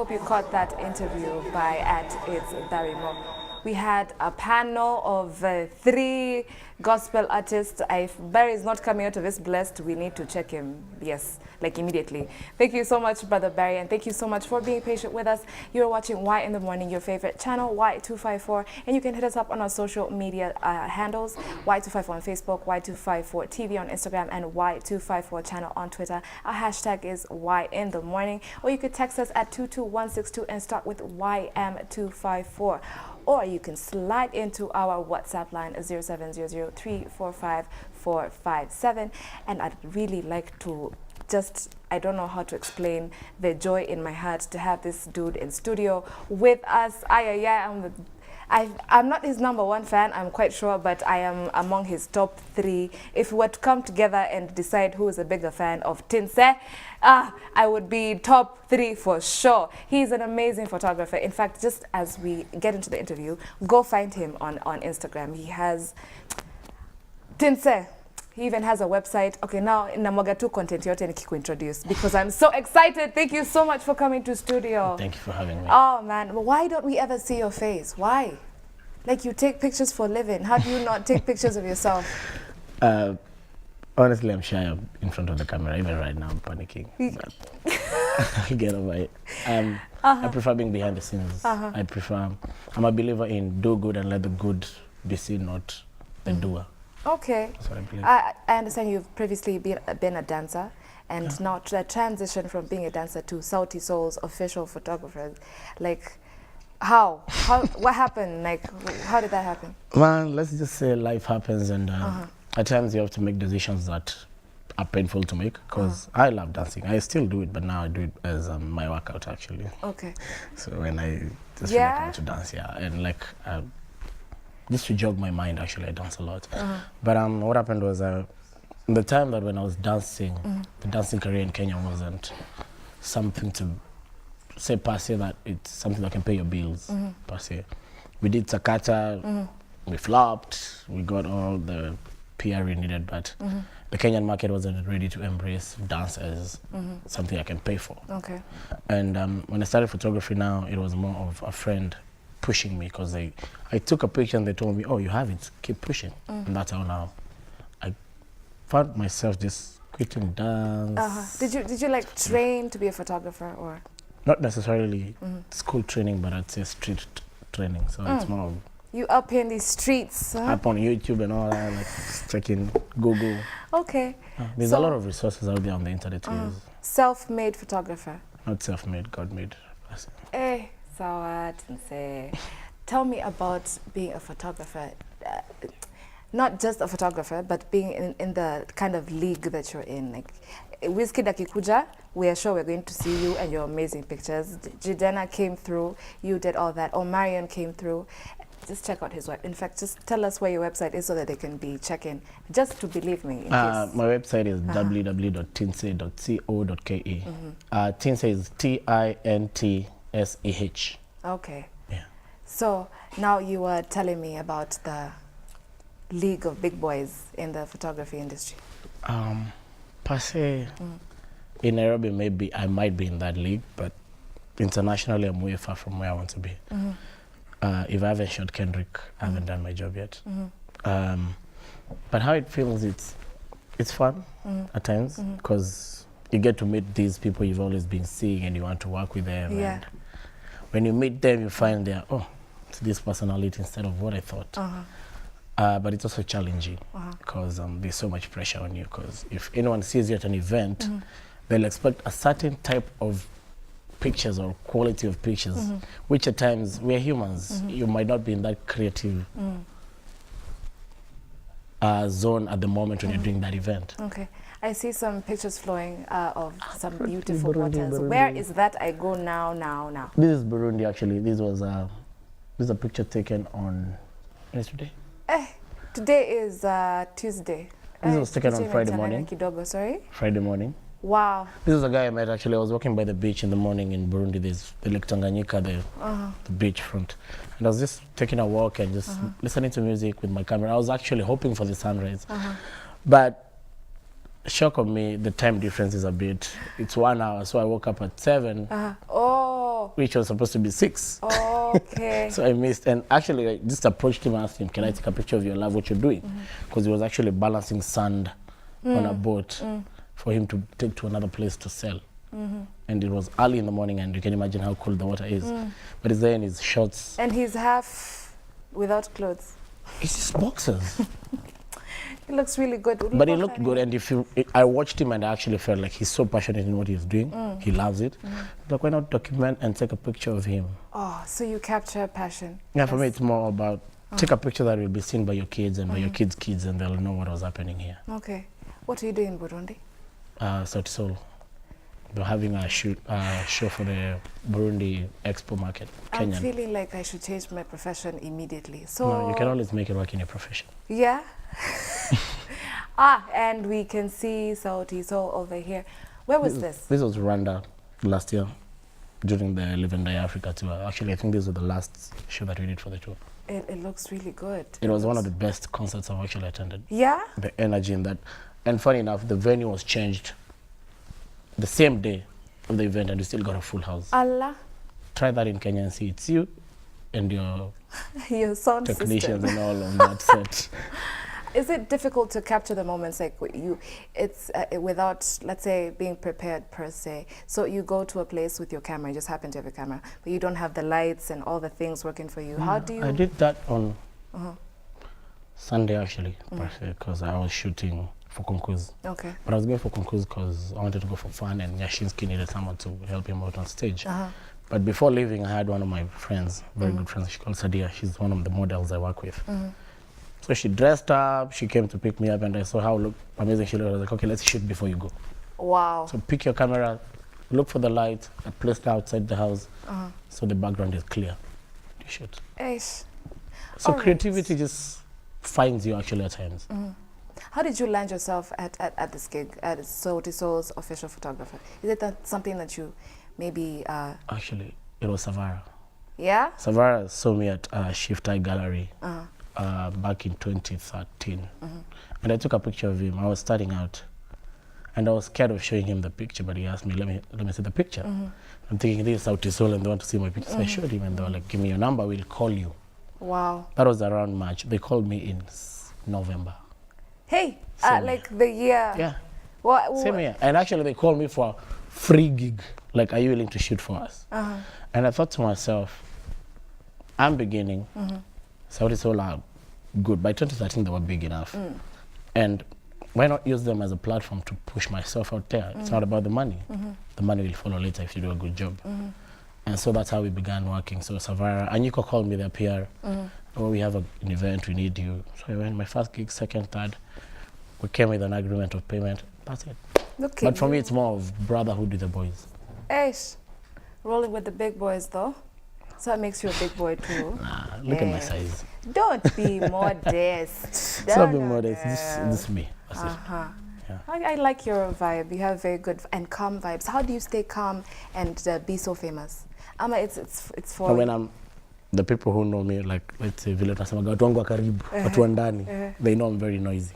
hope you caught that interview by @itsdarimo. We had a panel of 3 gospel artists. If Barry is not coming out of his blessed, we need to check him, yes, like immediately. Thank you so much, Brother Barry, and thank you so much for being patient with us. You're watching Y in the Morning, your favorite channel, Y254, and you can hit us up on our social media handles, Y254 on Facebook, Y254 TV on Instagram, and Y254 channel on Twitter. Our hashtag is Y in the Morning, or you could text us at 22162 and start with YM254. Or you can slide into our WhatsApp line 0700-345-457. And I'd really like to I don't know how to explain the joy in my heart to have this dude in studio with us. I'm not his #1 fan, I'm quite sure, but I am among his top 3. If we were to come together and decide who is a bigger fan of Tinse, I would be top 3 for sure. He's an amazing photographer. In fact, just as we get into the interview, go find him on Instagram. He has Tinse. He even has a website. Okay, now namoga tu content yote nikikuintroduce because I'm so excited. Thank you so much for coming to studio. Thank you for having me. Oh man, why don't we ever see your face? Why? Like, you take pictures for a living. How do you not take pictures of yourself? Honestly, I'm shy in front of the camera. Even right now, I'm panicking. But I'll get over it. I prefer being behind the scenes. I'm a believer in do good and let the good be seen, not the doer. Okay. That's what I believe. I understand you've previously been a dancer, and now the transition from being a dancer to Sauti Soul's official photographer. Like, what happened? Like, how did that happen? Man, let's just say life happens, and at times you have to make decisions that are painful to make, because I love dancing. I still do it, but now I do it as my workout, actually. Okay. So when I just feel like I want to dance, and like just to jog my mind, actually, I dance a lot. But what happened was the time that when I was dancing, the dancing career in Kenya wasn't something to say per se that it's something that can pay your bills per se. We did Sakata, we flopped, we got all the PR we needed, but the Kenyan market wasn't ready to embrace dance as something I can pay for. Okay. And when I started photography now, it was more of a friend pushing me, because I took a picture and they told me, oh, you have it, keep pushing. And that's how now I found myself just quitting dance. Did you like train to be a photographer, or? Not necessarily school training, but I'd say street training. So it's more of you up in the streets, huh? Up on YouTube and all that, like checking Google. Okay. There's a lot of resources out there on the internet to use. Self-made photographer. Not self-made, God-made. Hey, so I didn't say. Tell me about being a photographer. Not just a photographer, but being in the kind of league that you're in. Like, Wizkid Akikuja, we are sure we're going to see you and your amazing pictures. Jidena came through, you did all that. Marion came through. Just check out his website. In fact, just tell us where your website is so that they can be checking, just to believe me. In case. My website is www.tinse.co.ke. Tinse is TINTSEH. Okay. Yeah. So now you were telling me about the league of big boys in the photography industry. Per se, in Nairobi, maybe I might be in that league, but internationally, I'm way far from where I want to be. If I haven't shot Kendrick, I haven't done my job yet. But how it feels, it's fun at times, because you get to meet these people you've always been seeing and you want to work with them. Yeah. And when you meet them, you find it's this personality instead of what I thought. But it's also challenging because there's so much pressure on you, because if anyone sees you at an event, they'll expect a certain type of pictures or quality of pictures, which at times, we're humans, you might not be in that creative zone at the moment when you're doing that event. Okay. I see some pictures flowing of some beautiful waters. Where is that? I go now. This is Burundi, actually. This is a picture taken on yesterday. Today is Tuesday. This was taken on Friday morning. Sorry? Friday morning. Wow. This is a guy I met, actually. I was walking by the beach in the morning in Burundi. There's the Lake Tanganyika, the beach front. And I was just taking a walk and just listening to music with my camera. I was actually hoping for the sunrise. But shock of me, the time difference is a bit, it's 1 hour. So I woke up at 7. Oh. which was supposed to be 6. Oh, okay. So I missed. And actually, I just approached him and asked him, can I take a picture of your love, what you're doing? Because he was actually balancing sand on a boat for him to take to another place to sell. And it was early in the morning, and you can imagine how cold the water is. But he's there in his shorts. And he's half without clothes. It's just boxers. He looks really good. But he looked good, and I watched him and I actually felt like he's so passionate in what he's doing. He loves it. Like, why not document and take a picture of him? Oh, so you capture passion. Yeah, for me it's more about take a picture that will be seen by your kids and by your kids' kids, and they'll know what was happening here. Okay. What are you doing in Burundi? South Seoul. They're having a show for the Burundi Expo Market, Kenyan. I'm feeling like I should change my profession immediately. So No, you can always make it work in your profession. Yeah. And we can see Sauti Sol over here. Where was this? This was Rwanda last year during the Live and Die Africa tour. Actually, I think this was the last show that we did for the tour. It looks really good. It was one of the best concerts I've actually attended. Yeah? The energy in that. And funny enough, the venue was changed the same day of the event, and we still got a full house. Allah. Try that in Kenya and see. It's you and your Your sound technicians system. and all on that set. Is it difficult to capture the moments like it's without, let's say, being prepared per se? So you go to a place with your camera, you just happen to have a camera, but you don't have the lights and all the things working for you. How do you? I did that on Sunday actually, because I was shooting for Konko's. Okay. But I was going for Konko's because I wanted to go for fun, and Yashinsky needed someone to help him out on stage. But before leaving, I had one of my friends, very good friends, she called Sadia. She's one of the models I work with. So she dressed up, she came to pick me up, and I saw how amazing she looked. I was like, okay, let's shoot before you go. Wow. So pick your camera, look for the light, I placed it outside the house, so the background is clear. You shoot. Eish. So All creativity just finds you actually at times. How did you land yourself at this gig, at Sauti Sol's official photographer? Is it something that you maybe... Actually, it was Savara. Yeah? Savara saw me at Shift Eye Gallery back in 2013. And I took a picture of him. I was starting out. And I was scared of showing him the picture, but he asked me, let me see the picture. I'm thinking, this is Sauti Sol and they want to see my picture. So I showed him, and they were like, give me your number, we'll call you. Wow. That was around March. They called me in November. Hey, Same like the year. Yeah. What? Same year. And actually, they called me for a free gig. Like, are you willing to shoot for us? And I thought to myself, I'm beginning. Sauti Sol are good. By 2013, they were big enough. And why not use them as a platform to push myself out there? It's not about the money. The money will follow later if you do a good job. And so that's how we began working. So Savara, Anyiko called me, their PR. Oh, we have an event, we need you. So I went, my first gig, second, third. We came with an agreement of payment. That's it. Okay. But for me, it's more of brotherhood with the boys. Eish. Rolling with the big boys, though. So that makes you a big boy, too. Nah, look at my size. Don't be modest. It's not being modest. This is me. That's it. Yeah. I like your vibe. You have very good and calm vibes. How do you stay calm and be so famous? It's for... And when the people who know me, like, let's say, vile tunasema watu wangu wa karibu, watu wa ndani, they know I'm very noisy.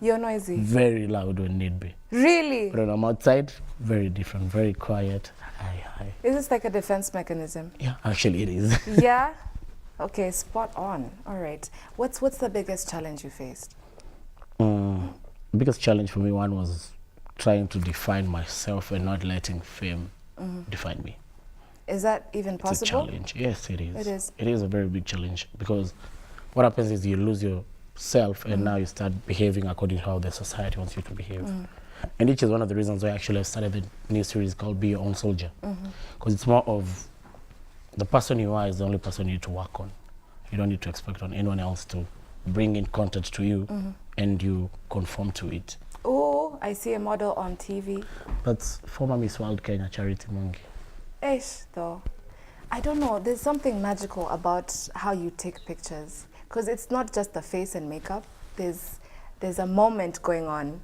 You're noisy? Very loud when need be. Really? But when I'm outside, very different, very quiet. Hi. Is this like a defense mechanism? Yeah, actually it is. Yeah? Okay, spot on. All right. What's the biggest challenge you faced? Biggest challenge for me, one was trying to define myself and not letting fame define me. Is that even possible? It's a challenge. Yes, it is. It is. It is a very big challenge, because what happens is you lose yourself and now you start behaving according to how the society wants you to behave. And which is one of the reasons why actually I started the new series called Be Your Own Soldier. Because it's more of the person you are is the only person you need to work on. You don't need to expect on anyone else to bring in content to you and you conform to it. Oh, I see a model on TV. That's former Miss World Kenya, Charity Mungi. Eish, though. I don't know. There's something magical about how you take pictures. Because it's not just the face and makeup. There's a moment going on.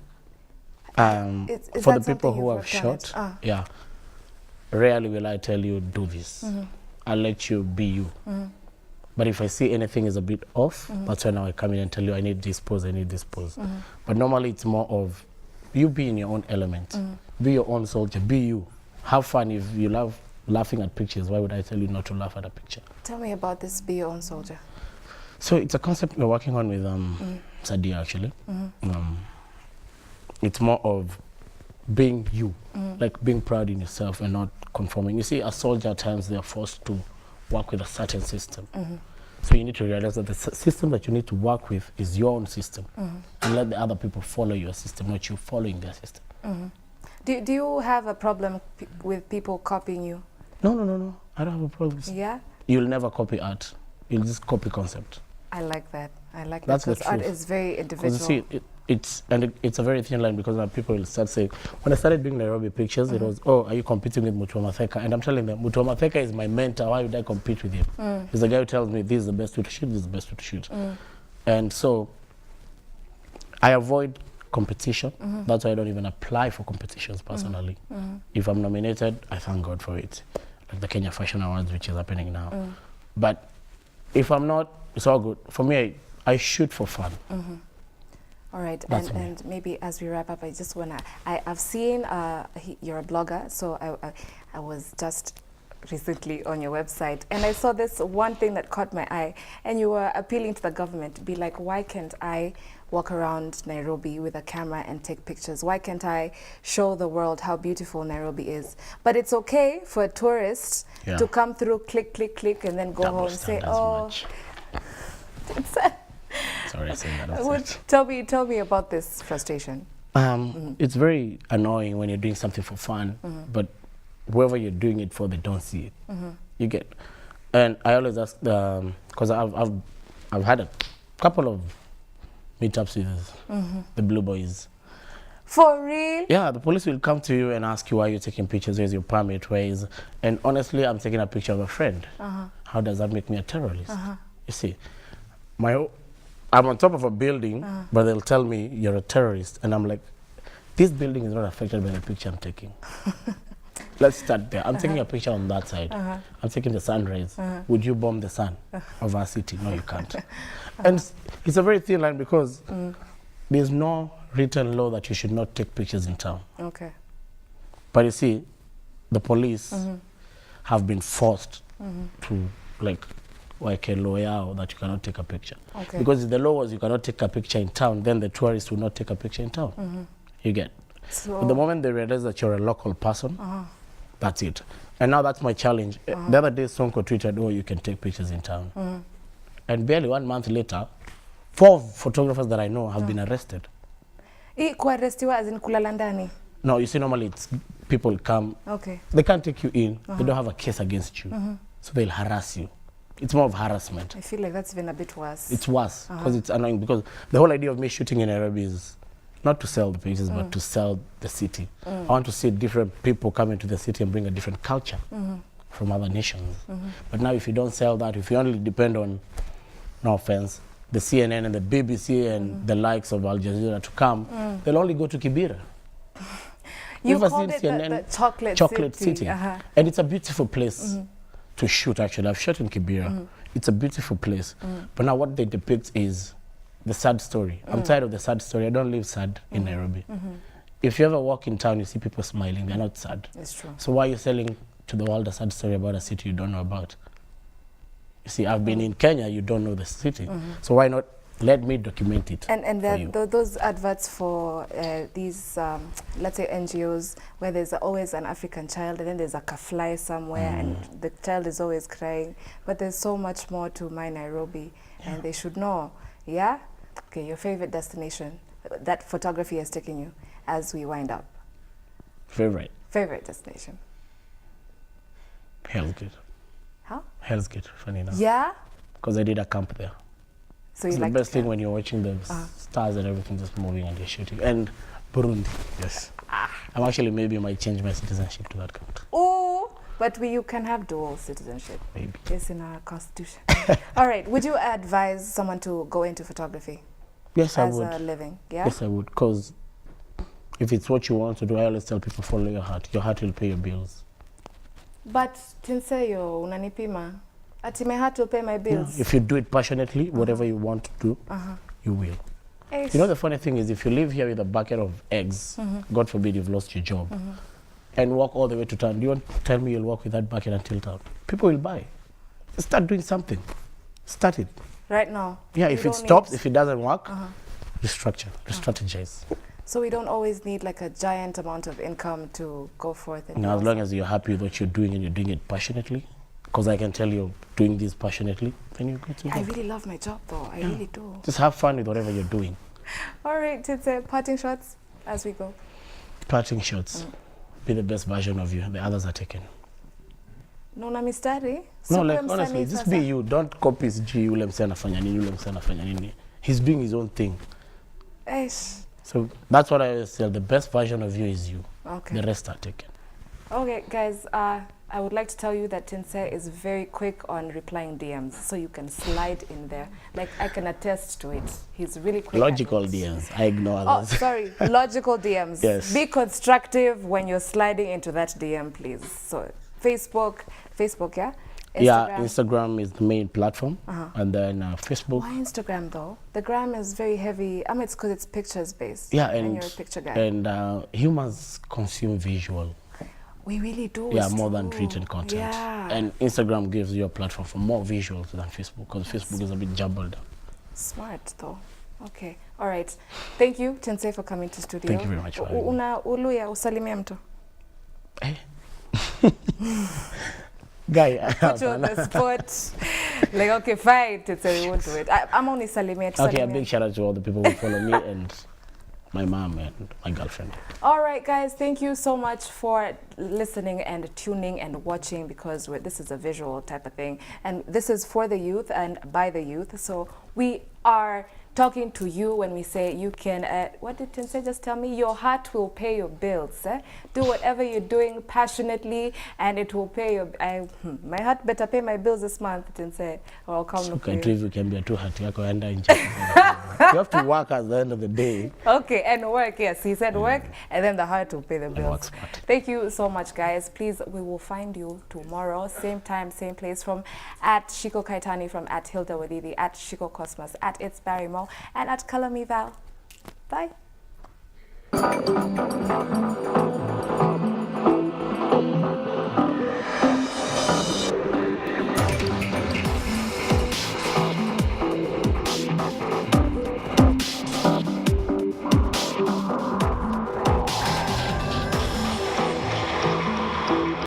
Is for that the people something who you've have worked on shot, yeah, rarely will I tell you, do this. I'll let you be you. But if I see anything is a bit off, that's when I come in and tell you, I need this pose, I need this pose. But normally it's more of you be in your own element. Be your own soldier, be you. Have fun. If you love laughing at pictures, why would I tell you not to laugh at a picture? Tell me about this Be Your Own Soldier. So it's a concept we're working on with Sadia, actually. It's more of being you, like being proud in yourself and not conforming. You see, a soldier at times they are forced to work with a certain system. So you need to realize that the system that you need to work with is your own system, and let the other people follow your system, not you following their system. Do you have a problem with people copying you? No. I don't have a problem. Yeah? You'll never copy art. You'll just copy concept. I like that. I like That's that the because art truth. is very individual. You see, it's a very thin line, because people will start saying, when I started doing Nairobi pictures, it was, oh, are you competing with Mutua Matheka? And I'm telling them, Mutua Matheka is my mentor. Why would I compete with him? He's the guy who tells me this is the best way to shoot, this is the best way to shoot. And so I avoid competition. That's why I don't even apply for competitions personally. If I'm nominated, I thank God for it. Like the Kenya Fashion Awards, which is happening now. But if I'm not, it's all good. For me, I shoot for fun. All right, and maybe as we wrap up, I just wanna, I've seen you're a blogger, so I was just recently on your website, and I saw this one thing that caught my eye, and you were appealing to the government to be like, why can't I walk around Nairobi with a camera and take pictures? Why can't I show the world how beautiful Nairobi is? But it's okay for a tourist to come through, click, click, click, and then go home and say, oh. Sorry, I said that. Tell me about this frustration. It's very annoying when you're doing something for fun, but whoever you're doing it for, they don't see it. You get, and I always ask, because I've had a couple of meetups with the Blue Boys. For real? Yeah, the police will come to you and ask you why you're taking pictures, where's your permit, where is, and honestly, I'm taking a picture of a friend. How does that make me a terrorist? You see, I'm on top of a building, but they'll tell me you're a terrorist, and I'm like, this building is not affected by the picture I'm taking. Let's start there. I'm taking a picture on that side. I'm taking the sunrise. Would you bomb the sun of our city? No, you can't. And it's a very thin line, because there's no written law that you should not take pictures in town. Okay. But you see, the police have been forced to, like, a lawyer that you cannot take a picture. Okay. Because if the law was you cannot take a picture in town, then the tourists will not take a picture in town. You get. So but the moment they realize that you're a local person, that's it. And now that's my challenge. The other day, Sonko tweeted, oh, you can take pictures in town. And barely 1 month later, 4 photographers that I know have been arrested. Kuarestiwa as in kulala ndani? No, you see, normally it's people come. Okay. They can't take you in. They don't have a case against you. So they'll harass you. It's more of harassment. I feel like that's even a bit worse. It's worse, because it's annoying, because the whole idea of me shooting in Nairobi is not to sell the pictures, but to sell the city. I want to see different people come into the city and bring a different culture from other nations. But now if you don't sell that, if you only depend on, no offense, the CNN and the BBC and the likes of Al Jazeera to come, they'll only go to Kibera. You called it the chocolate city. And it's a beautiful place to shoot, actually. I've shot in Kibera. It's a beautiful place. But now what they depict is the sad story. I'm tired of the sad story. I don't live sad in Nairobi. If you ever walk in town, you see people smiling. They're not sad. It's true. So why are you selling to the world a sad story about a city you don't know about? You see, I've been in Kenya, you don't know the city. So why not let me document it? And those adverts for these, let's say NGOs, where there's always an African child, and then there's like a fly somewhere, and the child is always crying. But there's so much more to my Nairobi, and they should know. Yeah? Okay, your favorite destination that photography has taken you as we wind up? Favorite destination? Hell's Gate. How? Hell's Gate, funny enough. Yeah? Because I did a camp there. So it's you the like best thing when you're watching the stars and everything just moving and you're shooting. And Burundi, yes. I'm actually maybe might change my citizenship to that country. Oh, but you can have dual citizenship. Maybe. It's in our constitution. All right. Would you advise someone to go into photography? Yes, I would. As a living, yeah? Yes, I would. Because if it's what you want to do, I always tell people, follow your heart. Your heart will pay your bills. But tinseyo unanipima. Ati my heart will pay my bills. Yeah. If you do it passionately, whatever you want to do, you will. You know, the funny thing is, if you live here with a bucket of eggs, God forbid you've lost your job, and walk all the way to town. Do you want to tell me you'll walk with that bucket until town? People will buy. Start doing something. Start it. Right now? Yeah, if it stops, if it doesn't work, restructure, re-strategize. So we don't always need like a giant amount of income to go forth. And as long as you're happy with what you're doing and you're doing it passionately, because I can tell you're doing this passionately, then you're good to go. I really love my job though. I really do. Just have fun with whatever you're doing. All right, Titse, parting shots as we go. Parting shots. Be the best version of you. The others are taken. No na mistari? No, like honestly, just be you. Don't copy yule msee anafanya nini, yule msee anafanya nini. He's doing his own thing. Eish. So that's what I always say. The best version of you is you. Okay. The rest are taken. Okay, guys, I would like to tell you that Tinse is very quick on replying DMs, so you can slide in there. Like, I can attest to it. He's really quick. Logical DMs. I ignore others. Oh, sorry. Logical DMs. Yes. Be constructive when you're sliding into that DM, please. So, Facebook, yeah? Instagram. Yeah, Instagram is the main platform. And then Facebook. Why Instagram, though? The gram is very heavy. I mean, it's because it's pictures based. Yeah, and you're a picture guy. And humans consume visual. We really do. Yeah, more than written content. Yeah. And Instagram gives you a platform for more visuals than Facebook, because Facebook is a bit jumbled. Smart, though. Okay. All right. Thank you, Tinse, for coming to studio. Thank you very much for having me. Una uluya usalimie mtu. Eh? Guy, put you on the spot. Like, okay, fine, Tinse, we won't do it. I'm only salimie. Okay, a big shout out to all the people who follow me and my mom and my girlfriend. All right, guys, thank you so much for listening and tuning and watching, because this is a visual type of thing. And this is for the youth and by the youth. So we are talking to you when we say you can, what did Tinse just tell me? Your heart will pay your bills. Do whatever you're doing passionately and it will pay your, my heart better pay my bills this month, Tinse, or I'll come look for you. You can be a 2 heart. You have to work at the end of the day. Okay, and work, yes. He said work, and then the heart will pay the bills. Work smart. Thank you so much, guys. Please, we will find you tomorrow, same time, same place, from at Shiko Kaitani, from at Hilda Wadidi, at Shiko Cosmos, at It's Barrymore, and at Kalamival. Bye.